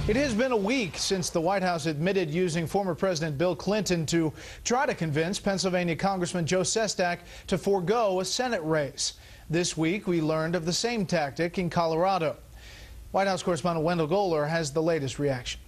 It has been a week since the White House admitted using former President Bill Clinton to try to convince Pennsylvania Congressman Joe Sest-off to forego a Senate race. This week, we learned of the same tactic in Colorado. White House correspondent Wendell Goler has the latest reaction.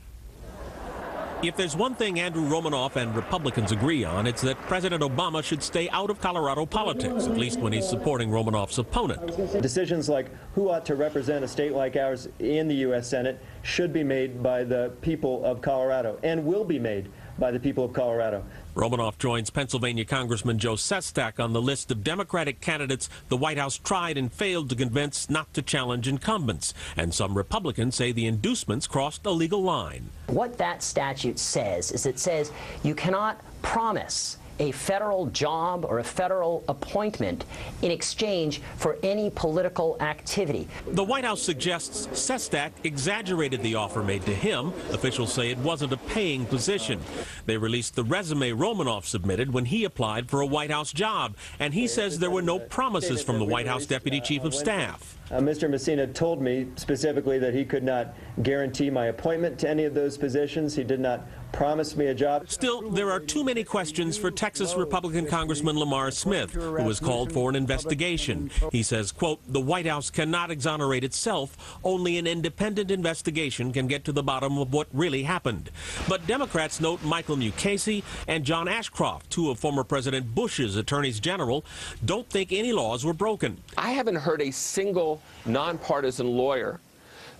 If there's one thing Andrew Romanoff and Republicans agree on, it's that President Obama should stay out of Colorado politics, at least when he's supporting Romanoff's opponent. Decisions like who ought to represent a state like ours in the U.S. Senate should be made by the people of Colorado and will be made by the people of Colorado. Romanoff joins Pennsylvania Congressman Joe Sest-off on the list of Democratic candidates the White House tried and failed to convince not to challenge incumbents. And some Republicans say the inducements crossed a legal line. What that statute says is it says you cannot promise a federal job or a federal appointment in exchange for any political activity. The White House suggests Sest-off exaggerated the offer made to him. Officials say it wasn't a paying position. They released the resume Romanoff submitted when he applied for a White House job, and he says there were no promises from the White House Deputy Chief of Staff. Mr. Messina told me specifically that he could not guarantee my appointment to any of those positions. He did not promise me a job. Still, there are too many questions for Texas Republican Congressman Lamar Smith, who has called for an investigation. He says, quote, the White House cannot exonerate itself. Only an independent investigation can get to the bottom of what really happened. But Democrats note Michael Mukasey and John Ashcroft, two of former President Bush's attorneys general, don't think any laws were broken. I haven't heard a single nonpartisan lawyer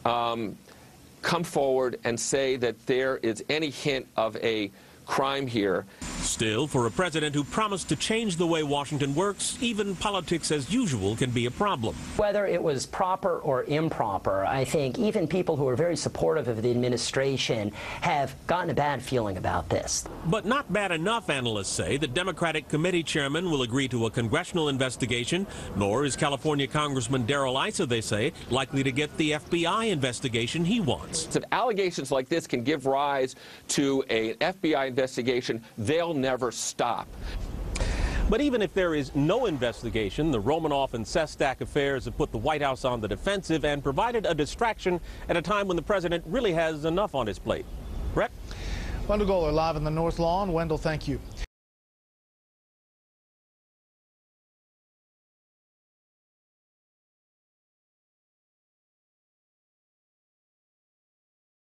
come forward and say that there is any hint of a crime here. Still, for a president who promised to change the way Washington works, even politics as usual can be a problem. Whether it was proper or improper, I think even people who are very supportive of the administration have gotten a bad feeling about this. But not bad enough, analysts say. The Democratic committee chairman will agree to a congressional investigation, nor is California Congressman Darrell Issa, they say, likely to get the FBI investigation he wants. If allegations like this can give rise to an FBI investigation, they'll never stop. But even if there is no investigation, the Romanoff and Sest-off affairs have put the White House on the defensive and provided a distraction at a time when the president really has enough on his plate. Brett? Wendell Goler live in the North Lawn. Wendell, thank you.